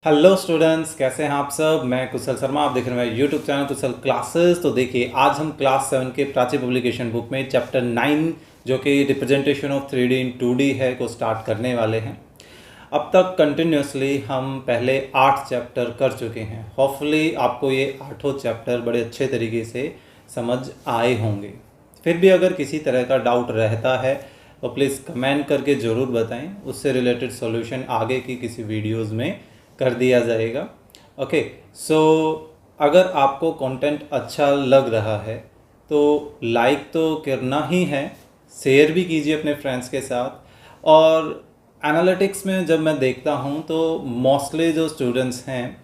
Hello students, कैसे हैं आप सब। मैं कुशल शर्मा, आप देख रहे हैं यूट्यूब चैनल कुशल क्लासेस। तो देखिए, आज हम क्लास 7 के प्राची पब्लिकेशन बुक में चैप्टर 9 जो कि representation of 3D in 2D है को स्टार्ट करने वाले हैं। अब तक कंटिन्यूसली हम पहले 8 चैप्टर कर चुके हैं। होपफुली आपको ये 8 चैप्टर बड़े अच्छे तरीके से समझ आए होंगे। फिर भी अगर किसी तरह का डाउट रहता है तो प्लीज़ कमेंट करके ज़रूर बताएं, उससे रिलेटेड सॉल्यूशन आगे की किसी वीडियोज़ में कर दिया जाएगा। ओके, सो अगर आपको कंटेंट अच्छा लग रहा है तो लाइक तो करना ही है, शेयर भी कीजिए अपने फ्रेंड्स के साथ। और एनालिटिक्स में जब मैं देखता हूँ तो मोस्टली जो स्टूडेंट्स हैं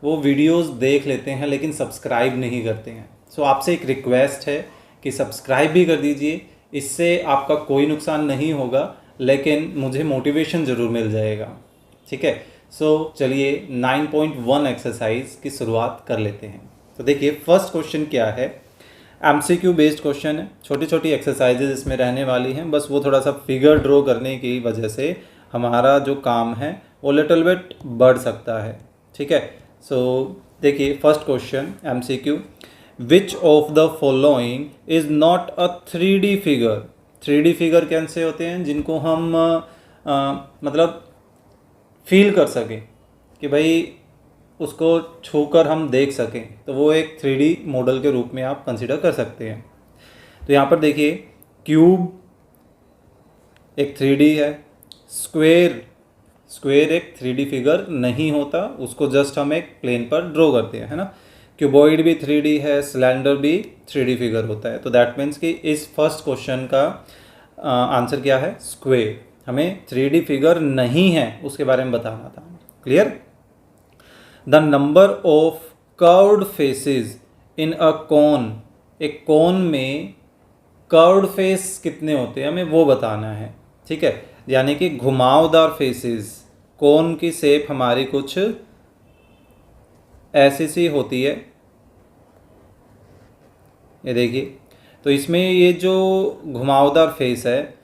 वो वीडियोस देख लेते हैं लेकिन सब्सक्राइब नहीं करते हैं। सो आपसे एक रिक्वेस्ट है कि सब्सक्राइब भी कर दीजिए। इससे आपका कोई नुकसान नहीं होगा लेकिन मुझे मोटिवेशन ज़रूर मिल जाएगा। ठीक है, सो चलिए 9.1 एक्सरसाइज की शुरुआत कर लेते हैं। तो देखिए, फर्स्ट क्वेश्चन क्या है। एमसीक्यू बेस्ड क्वेश्चन है, छोटी छोटी एक्सरसाइजेज इसमें रहने वाली हैं। बस वो थोड़ा सा फिगर ड्रॉ करने की वजह से हमारा जो काम है वो लिटिल बिट बढ़ सकता है। ठीक है, सो देखिए first question MCQ, which of the following is not a 3D figure. 3D figure कैसे होते हैं जिनको हम मतलब फील कर सकें कि भाई उसको छूकर हम देख सकें, तो वो एक 3D मॉडल के रूप में आप कंसिडर कर सकते हैं। तो यहाँ पर देखिए, क्यूब एक 3D है, स्क्वायर स्क्वायर एक 3D फिगर नहीं होता, उसको जस्ट हम एक प्लेन पर ड्रॉ करते हैं, है ना। क्यूबॉइड भी 3D है, सिलेंडर भी 3D फिगर होता है। तो दैट मीन्स कि इस फर्स्ट क्वेश्चन का आंसर क्या है, स्क्वायर। हमें 3D फिगर नहीं है उसके बारे में बताना था। Clear. The number of curved faces in a cone, एक कोन में कर्व्ड फेस कितने होते हैं हमें वो बताना है। ठीक है, यानी कि घुमावदार फेसेस, कोन की शेप हमारी कुछ ऐसी सी होती है, ये देखिए। तो इसमें ये जो घुमावदार फेस है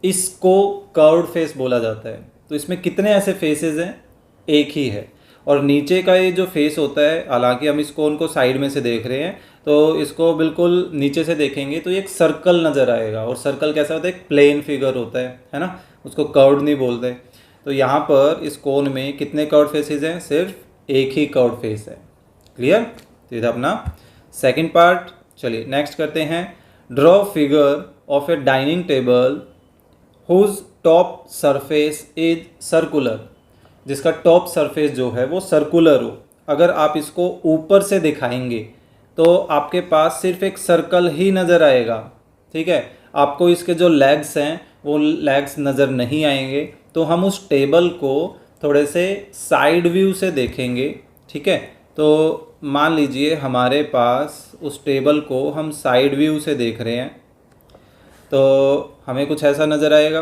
इसको कर्व्ड फेस बोला जाता है। तो इसमें कितने ऐसे फेसेस हैं, एक ही है। और नीचे का ये जो फेस होता है, हालांकि हम इसको उनको साइड में से देख रहे हैं, तो इसको बिल्कुल नीचे से देखेंगे तो ये एक सर्कल नज़र आएगा। और सर्कल कैसा होता है, एक प्लेन फिगर होता है ना, उसको कर्व्ड नहीं बोलते। तो यहाँ पर इस कोन में कितने कर्व्ड फेसेस हैं, सिर्फ एक ही कर्व्ड फेस है। क्लियर। तो ये था अपना सेकेंड पार्ट। चलिए नेक्स्ट करते हैं। Draw figure of a dining table whose top surface is circular, जिसका टॉप सरफेस जो है वो सर्कुलर हो। अगर आप इसको ऊपर से दिखाएंगे तो आपके पास सिर्फ एक सर्कल ही नज़र आएगा। ठीक है, आपको इसके जो लेग्स हैं वो लेग्स नज़र नहीं आएंगे। तो हम उस टेबल को थोड़े से साइड व्यू से देखेंगे। ठीक है, तो मान लीजिए हमारे पास उस टेबल को हम साइड व्यू से देख रहे हैं तो हमें कुछ ऐसा नज़र आएगा।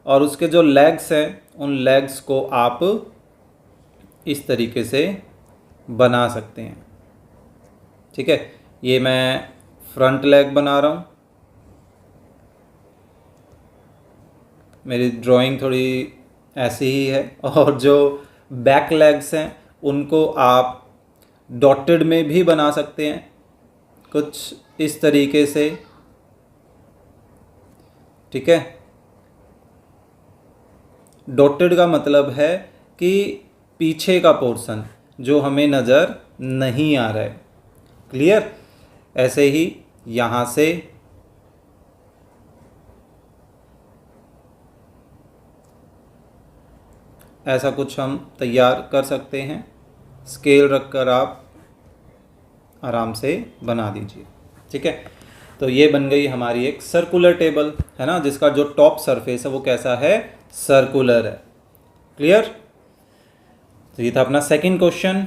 और उसके जो लेग्स हैं उन लेग्स को आप इस तरीके से बना सकते हैं। ठीक है, ये मैं फ्रंट लेग बना रहा हूँ। मेरी ड्राइंग थोड़ी ऐसी ही है। और जो बैक लेग्स हैं उनको आप डॉटेड में भी बना सकते हैं, कुछ इस तरीके से। ठीक है, डॉटेड का मतलब है कि पीछे का पोर्शन जो हमें नज़र नहीं आ रहा है। क्लियर। ऐसे ही यहाँ से ऐसा कुछ हम तैयार कर सकते हैं। स्केल रखकर आप आराम से बना दीजिए। ठीक है, तो ये बन गई हमारी एक सर्कुलर टेबल, है ना, जिसका जो टॉप सरफेस है वो कैसा है, सर्कुलर है। क्लियर। तो ये था अपना सेकंड क्वेश्चन।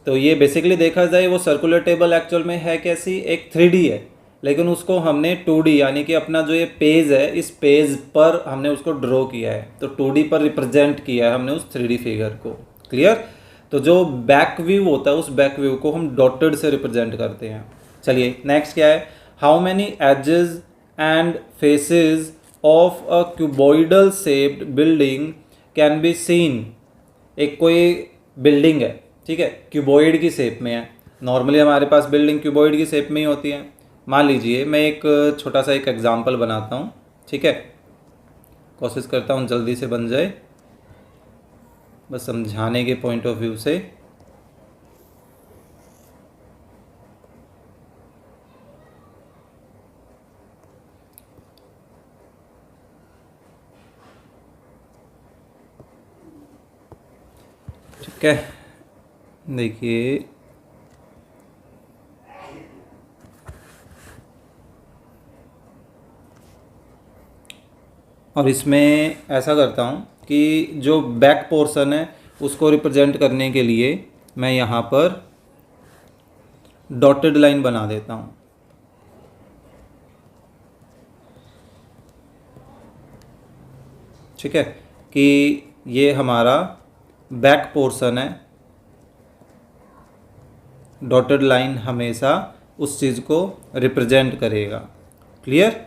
तो ये बेसिकली देखा जाए वो सर्कुलर टेबल एक्चुअल में है कैसी, एक 3D है, लेकिन उसको हमने 2D यानी कि अपना जो ये पेज है इस पेज पर हमने उसको ड्रॉ किया है। तो 2D पर रिप्रेजेंट किया है हमने उस 3D फिगर को। क्लियर। तो जो बैक व्यू होता है उस बैक व्यू को हम डॉटेड से रिप्रेजेंट करते हैं। चलिए नेक्स्ट क्या है, how many edges and faces of a cuboidal shaped building can be seen. एक कोई बिल्डिंग है, ठीक है, क्यूबॉइड की शेप में है। नॉर्मली हमारे पास बिल्डिंग क्यूबॉइड की शेप में ही होती है। मान लीजिए मैं एक छोटा सा एक एग्जांपल बनाता हूँ, ठीक है, कोशिश करता हूँ जल्दी से बन जाए, बस समझाने के पॉइंट ऑफ व्यू से। ठीक है, देखिए और इसमें ऐसा करता हूँ कि जो बैक पोर्शन है उसको रिप्रेजेंट करने के लिए मैं यहाँ पर डॉटेड लाइन बना देता हूँ। ठीक है, कि ये हमारा बैक पोर्शन है, डॉटेड लाइन हमेशा उस चीज़ को रिप्रेजेंट करेगा। क्लियर?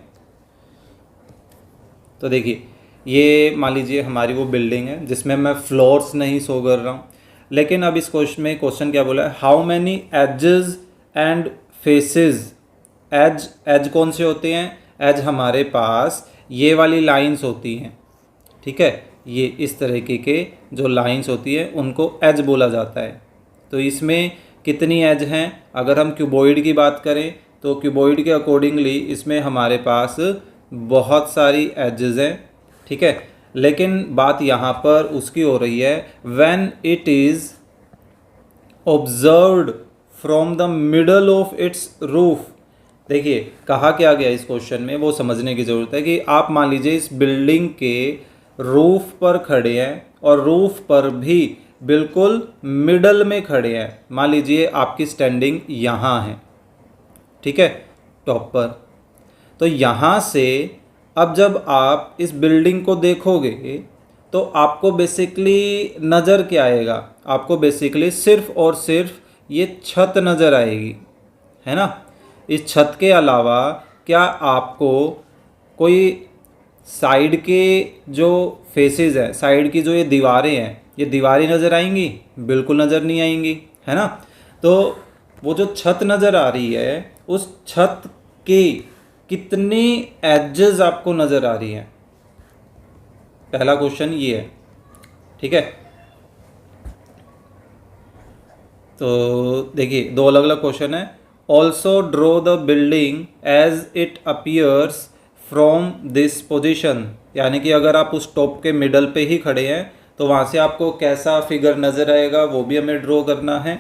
तो देखिए ये मान लीजिए हमारी वो बिल्डिंग है जिसमें मैं फ्लोर्स नहीं शो कर रहा हूँ, लेकिन अब इस क्वेश्चन में क्वेश्चन क्या बोला है, how many edges and faces. Edge कौन से होते हैं? एज हमारे पास ये वाली लाइंस होती हैं, ठीक है, ये इस तरीके के जो लाइंस होती है उनको एज बोला जाता है। तो इसमें कितनी एज हैं? अगर हम क्यूबॉइड की बात करें तो क्यूबॉइड के अकॉर्डिंगली इसमें हमारे पास बहुत सारी एजेस हैं, ठीक है, लेकिन बात यहाँ पर उसकी हो रही है when it is observed from the middle of its roof. देखिए कहा क्या गया इस क्वेश्चन में, वो समझने की ज़रूरत है कि आप मान लीजिए इस बिल्डिंग के रूफ पर खड़े हैं और रूफ पर भी बिल्कुल मिडल में खड़े हैं। मान लीजिए आपकी स्टैंडिंग यहाँ है, ठीक है, टॉप पर। तो यहाँ से अब जब आप इस बिल्डिंग को देखोगे तो आपको बेसिकली नज़र क्या आएगा? आपको बेसिकली सिर्फ और सिर्फ ये छत नज़र आएगी, है ना। इस छत के अलावा क्या आपको कोई साइड के जो फेसेस हैं, साइड की जो ये दीवारें हैं, ये दीवारें नज़र आएंगी? बिल्कुल नज़र नहीं आएंगी, है ना। तो वो जो छत नज़र आ रही है उस छत के कितनी एजेस आपको नज़र आ रही हैं? पहला क्वेश्चन ये है, ठीक है। तो देखिए दो अलग अलग क्वेश्चन है। Also draw the building as it appears from this position, यानी कि अगर आप उस टॉप के मिडल पे ही खड़े हैं तो वहाँ से आपको कैसा फिगर नज़र आएगा वो भी हमें ड्रॉ करना है।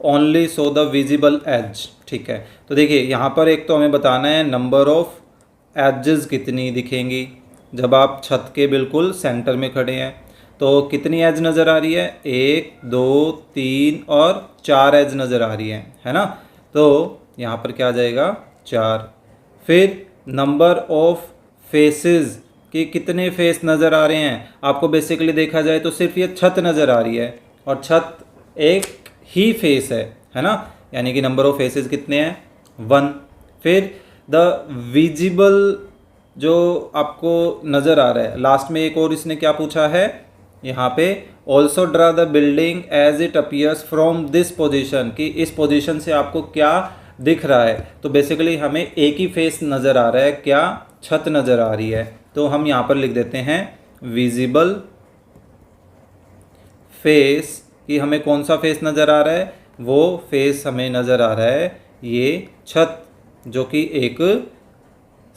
Only so the visible edge, ठीक है। तो देखिए यहाँ पर एक तो हमें बताना है नंबर ऑफ एजेस कितनी दिखेंगी जब आप छत के बिल्कुल सेंटर में खड़े हैं। तो कितनी एज नज़र आ रही है? 1 2 3 और 4 एज नज़र आ रही है ना। तो यहाँ पर क्या आ जाएगा? 4। फिर नंबर ऑफ फेसेस कि कितने फेस नज़र आ रहे हैं आपको? बेसिकली देखा जाए तो सिर्फ ये छत नज़र आ रही है और छत एक ही फेस है ना, यानी कि नंबर ऑफ फेसेस कितने हैं? 1। फिर द विजिबल जो आपको नज़र आ रहा है, लास्ट में एक और इसने क्या पूछा है यहाँ पे, also draw the building as it appears from this position, कि इस पोजिशन से आपको क्या दिख रहा है। तो बेसिकली हमें एक ही फेस नज़र आ रहा है, क्या? छत नज़र आ रही है। तो हम यहाँ पर लिख देते हैं विजिबल फेस, कि हमें कौन सा फेस नज़र आ रहा है? वो फेस हमें नज़र आ रहा है ये छत, जो कि एक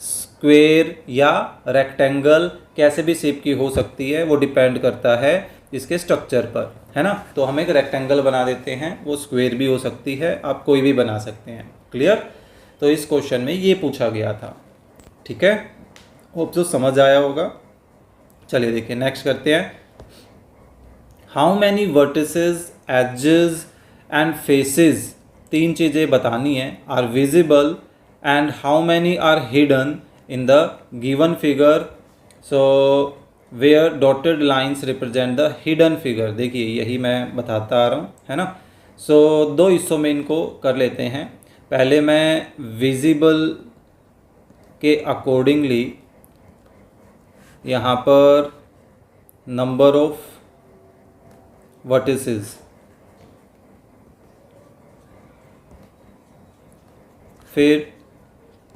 स्क्वेयर या रेक्टेंगल कैसे भी शेप की हो सकती है, वो डिपेंड करता है इसके स्ट्रक्चर पर, है ना। तो हम एक रेक्टेंगल बना देते हैं, वो स्क्वेयर भी हो सकती है, आप कोई भी बना सकते हैं। क्लियर? तो इस क्वेश्चन में ये पूछा गया था, ठीक है। होप तो समझ आया होगा। चलिए देखिए नेक्स्ट करते हैं। How many vertices, edges and faces, 3 चीज़ें बतानी है, are visible and how many are hidden in the given figure. So where dotted lines represent the hidden figure. देखिए यही मैं बताता आ रहा हूँ, है ना। सो 2 हिस्सों में इनको कर लेते हैं। पहले मैं विजिबल के अकॉर्डिंगली यहाँ पर नंबर ऑफ वर्टिसेस फिर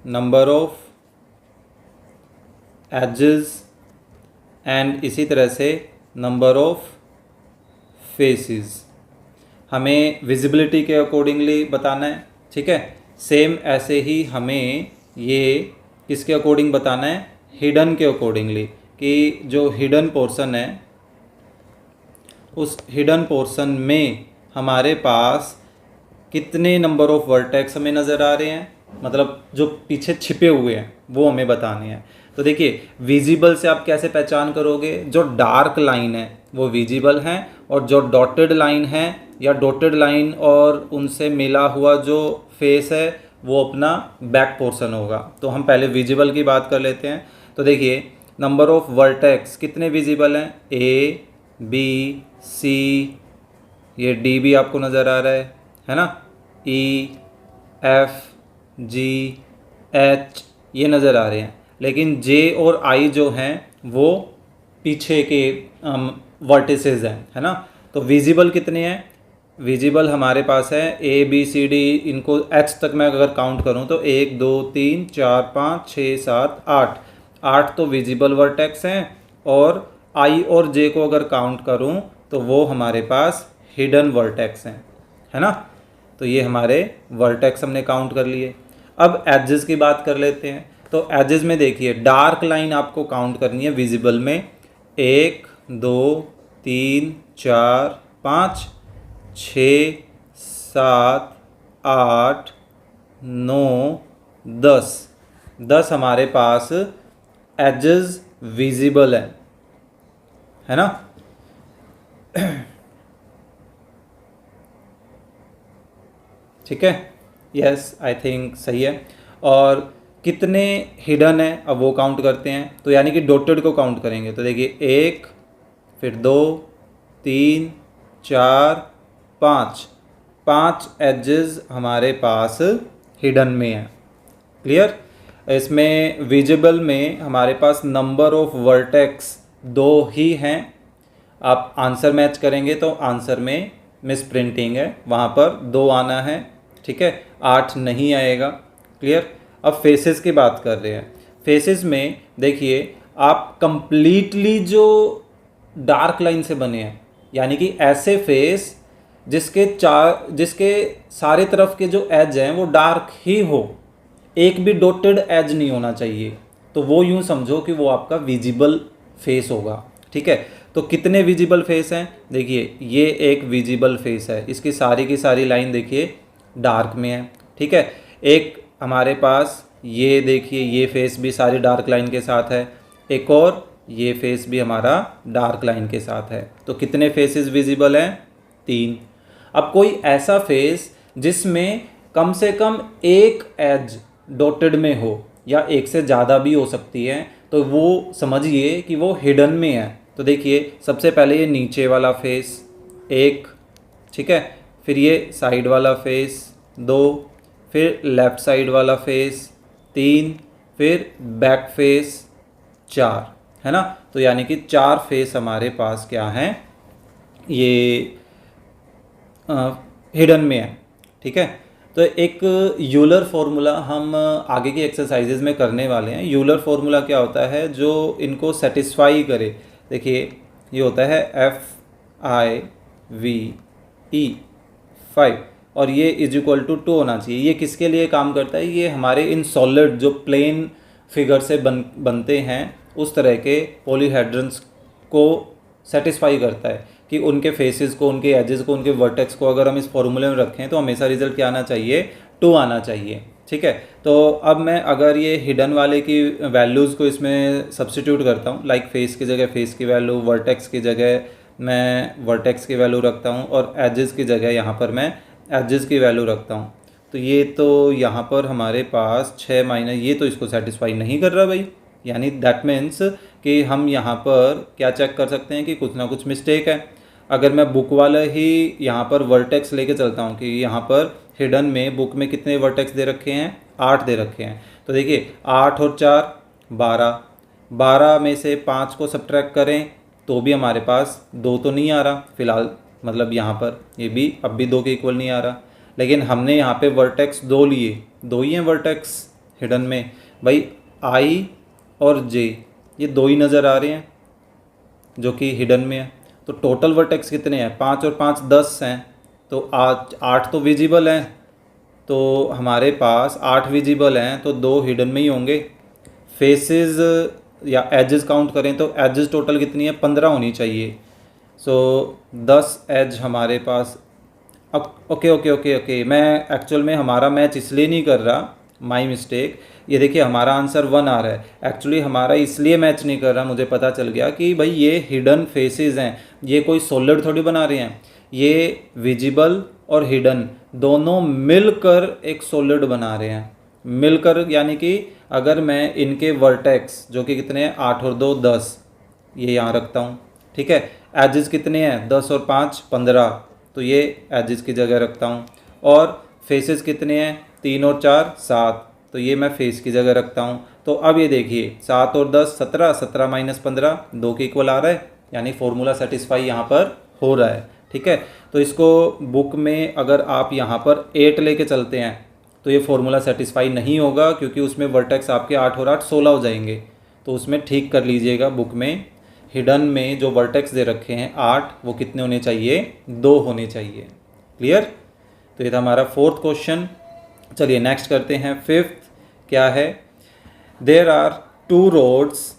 नंबर ऑफ एजेस एंड इसी तरह से नंबर ऑफ फेसेस। हमें विजिबिलिटी के अकॉर्डिंगली बताना है, ठीक है। सेम ऐसे ही हमें ये किसके अकॉर्डिंग बताना है, हिडन के अकॉर्डिंगली, कि जो हिडन पोर्शन है उस हिडन पोर्शन में हमारे पास कितने नंबर ऑफ वर्टेक्स हमें नज़र आ रहे हैं, मतलब जो पीछे छिपे हुए हैं वो हमें बताने हैं। तो देखिए विजिबल से आप कैसे पहचान करोगे, जो डार्क लाइन है वो विजिबल है, और जो डॉटेड लाइन है या डॉटेड लाइन और उनसे मिला हुआ जो फेस है वो अपना बैक पोर्शन होगा। तो हम पहले विजिबल की बात कर लेते हैं। तो देखिए नंबर ऑफ वर्टेक्स कितने विजिबल हैं, ए बी सी, ये डी भी आपको नज़र आ रहा है ना, ई एफ जी एच ये नज़र आ रहे हैं, लेकिन जे और आई जो हैं वो पीछे के वर्टिसेस हैं, है ना। तो विजिबल कितने हैं, विजिबल हमारे पास है ए बी सी डी, इनको एच तक मैं अगर काउंट करूं तो 1 2 3 4 5 6 7 8, 8 तो विजिबल वर्टेक्स हैं, और आई और जे को अगर काउंट करूं तो वो हमारे पास हिडन वर्टेक्स हैं, है ना। तो ये हमारे वर्टेक्स हमने काउंट कर लिए। अब एजेस की बात कर लेते हैं। तो एजेस में देखिए डार्क लाइन आपको काउंट करनी है विजिबल में, 1 2 3 4 5 6 7 8 9 10, 10 हमारे पास एजेस विजिबल है ना। ठीक है, यस आई थिंक सही है। और कितने हिडन है अब वो काउंट करते हैं, तो यानी कि डॉटेड को काउंट करेंगे। तो देखिए 1 फिर 2 3 4 5, 5 एजेस हमारे पास हिडन में है। क्लियर। इसमें विजिबल में हमारे पास नंबर ऑफ वर्टेक्स 2 ही हैं। आप आंसर मैच करेंगे तो आंसर में मिस प्रिंटिंग है, वहाँ पर 2 आना है, ठीक है, 8 नहीं आएगा। क्लियर। अब फेसेस की बात कर रहे हैं। फेसेस में देखिए आप कंप्लीटली जो डार्क लाइन से बने हैं, यानी कि ऐसे फेस जिसके सारे तरफ के जो एज हैं वो डार्क ही हो, एक भी डॉटेड एज नहीं होना चाहिए, तो वो यूँ समझो कि वो आपका विजिबल फेस होगा। ठीक है, तो कितने विजिबल फेस हैं, देखिए ये एक विजिबल फेस है, इसकी सारी की सारी लाइन देखिए डार्क में है। ठीक है, एक हमारे पास ये देखिए ये फेस भी सारी डार्क लाइन के साथ है, एक और ये फेस भी हमारा डार्क लाइन के साथ है। तो कितने फेसेस विजिबल हैं, 3। अब कोई ऐसा फेस जिसमें कम से कम एक एज डॉटेड में हो या एक से ज़्यादा भी हो सकती है, तो वो समझिए कि वो हिडन में है। तो देखिए सबसे पहले ये नीचे वाला फेस 1, ठीक है, फिर ये साइड वाला फेस 2, फिर लेफ़्ट साइड वाला फेस 3, फिर बैक फेस 4, है ना। तो यानी कि 4 फेस हमारे पास क्या हैं, ये हिडन में है। ठीक है, तो एक यूलर फार्मूला हम आगे की एक्सरसाइजेज में करने वाले हैं। यूलर फार्मूला क्या होता है जो इनको सेटिस्फाई करे, देखिए ये होता है FIVE 5 और ये इज इक्वल टू 2 होना चाहिए। ये किसके लिए काम करता है, ये हमारे इन सॉलिड जो प्लेन फिगर से बनते हैं उस तरह के पॉलीहेड्रन्स को सेटिस्फाई करता है कि उनके फेसेस को, उनके एजेस को, उनके वर्टेक्स को अगर हम इस फॉर्मूले में रखें तो हमेशा रिजल्ट क्या आना चाहिए, 2 आना चाहिए। ठीक है, तो अब मैं अगर ये हिडन वाले की वैल्यूज़ को इसमें सब्स्टिट्यूट करता हूँ, लाइक फेस की जगह फेस की वैल्यू, वर्टेक्स की जगह मैं वर्टेक्स की वैल्यू रखता हूँ और एजेस की जगह यहाँ पर मैं एजेस की वैल्यू रखता हूँ, तो ये तो यहाँ पर हमारे पास 6 माइनस, ये तो इसको सेटिस्फाई नहीं कर रहा भाई, यानी दैट मीन्स कि हम यहाँ पर क्या चेक कर सकते हैं कि कुछ ना कुछ मिस्टेक है। अगर मैं बुक वाला ही यहाँ पर वर्टेक्स लेके चलता हूँ कि यहाँ पर हिडन में बुक में कितने वर्टेक्स दे रखे हैं, 8 दे रखे हैं, तो देखिए 8 और 4 12, 12 में से 5 को सब्ट्रैक्ट करें तो भी हमारे पास 2 तो नहीं आ रहा फिलहाल, मतलब यहाँ पर ये भी अब भी 2 के इक्वल नहीं आ रहा। लेकिन हमने यहाँ पे वर्टेक्स 2 लिए, 2 ही हैं वर्टेक्स हिडन में भाई, आई और जे, ये 2 ही नज़र आ रहे हैं जो कि हिडन में है। तो टोटल वर्टेक्स कितने हैं, 5 और 5 10 हैं, तो 8 तो विजिबल हैं, तो हमारे पास 8 विजिबल हैं, तो 2 हिडन में ही होंगे। फेसेस या एजेस काउंट करें तो एजेस टोटल कितनी है, 15 होनी चाहिए। सो 10 एज हमारे पास। ओके ओके ओके ओके, मैं एक्चुअल में हमारा मैच इसलिए नहीं कर रहा, माई मिस्टेक। ये देखिए हमारा आंसर 1 आ रहा है, एक्चुअली हमारा इसलिए मैच नहीं कर रहा, मुझे पता चल गया कि भाई ये हिडन फेसेस हैं, ये कोई सॉलिड थोड़ी बना रहे हैं, ये विजिबल और हिडन दोनों मिलकर एक सॉलिड बना रहे हैं। मिलकर यानी कि अगर मैं इनके वर्टेक्स जो कि कितने हैं, 8 और 2 10, ये यहाँ रखता हूँ, ठीक है। एजेस कितने हैं, 10 और 5 15, तो ये एजेस की जगह रखता हूँ। और फेसेस कितने हैं, 3 और 4 7, तो ये मैं फेस की जगह रखता हूँ। तो अब ये देखिए 7 और 10 17, 17 माइनस 15 2 के इक्वल आ रहा है, यानी फॉर्मूला सेटिस्फाई यहाँ पर हो रहा है, ठीक है। तो इसको बुक में अगर आप यहाँ पर 8 लेके चलते हैं तो ये फॉर्मूला सेटिस्फाई नहीं होगा, क्योंकि उसमें वर्टेक्स आपके 8 और 8 16 हो जाएंगे। तो उसमें ठीक कर लीजिएगा, बुक में हिडन में जो वर्टेक्स दे रखे हैं 8, वो कितने होने चाहिए, 2 होने चाहिए। क्लियर। तो ये था हमारा 4th क्वेश्चन। चलिए नेक्स्ट करते हैं 5th। क्या है, there are 2 rods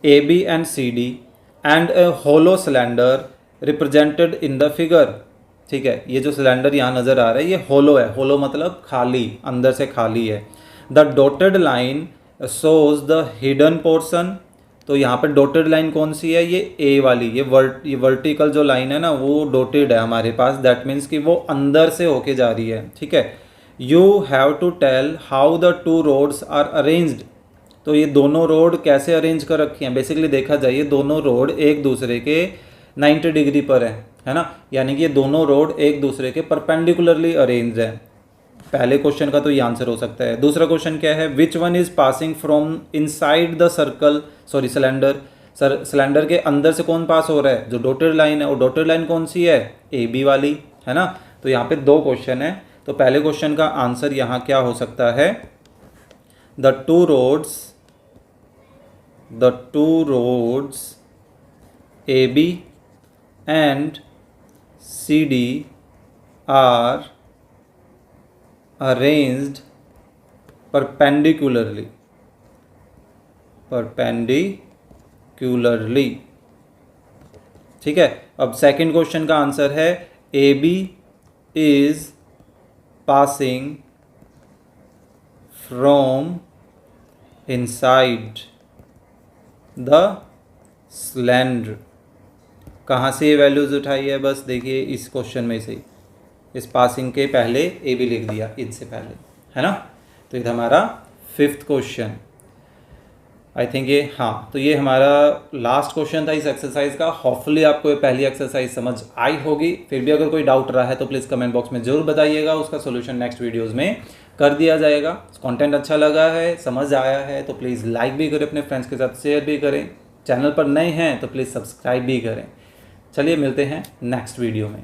AB and CD and a hollow cylinder represented in the figure. ठीक है, ये जो सिलेंडर यहाँ नज़र आ रहा है ये होलो है, होलो मतलब खाली, अंदर से खाली है। The dotted line shows the hidden portion. तो यहाँ पर डॉटेड लाइन कौन सी है, ये ए वाली, ये वर्टिकल जो लाइन है ना वो डॉटेड है हमारे पास, दैट मीन्स कि वो अंदर से होके जा रही है, ठीक है। You have to tell how the 2 rods are arranged. तो ये दोनों रोड कैसे अरेंज कर रखी हैं, बेसिकली देखा जाए ये दोनों रोड एक दूसरे के 90 डिग्री पर है ना, यानी कि ये दोनों रोड एक दूसरे के परपेंडिकुलरली अरेंज है। पहले क्वेश्चन का तो ये आंसर हो सकता है। दूसरा क्वेश्चन क्या है, which one is passing from inside the circle, sorry cylinder. Cylinder के अंदर से कौन पास हो रहा है, जो डॉटेड लाइन है, वो डॉटेड लाइन कौन सी है, ए बी वाली, है ना। तो यहाँ पे 2 क्वेश्चन है, तो पहले क्वेश्चन का आंसर यहाँ क्या हो सकता है, the two rods A B and CD are arranged perpendicularly। ठीक है। अब सेकंड क्वेश्चन का आंसर है AB is passing from inside the cylinder। कहाँ से ये वैल्यूज़ उठाई है, बस देखिए इस क्वेश्चन में से, इस पासिंग के पहले ए बी लिख दिया इनसे पहले, है ना। तो ये था हमारा 5th क्वेश्चन। आई थिंक ये, हाँ, तो ये हमारा लास्ट क्वेश्चन था इस एक्सरसाइज का। होपफुली आपको ये पहली एक्सरसाइज समझ आई होगी। फिर भी अगर कोई डाउट रहा है तो प्लीज़ कमेंट बॉक्स में ज़रूर बताइएगा, उसका सोल्यूशन नेक्स्ट वीडियोज़ में कर दिया जाएगा। कंटेंट अच्छा लगा है, समझ आया है तो प्लीज़ लाइक भी करें, अपने फ्रेंड्स के साथ शेयर भी करें। चैनल पर नए हैं तो प्लीज़ सब्सक्राइब भी करें। चलिए मिलते हैं नेक्स्ट वीडियो में।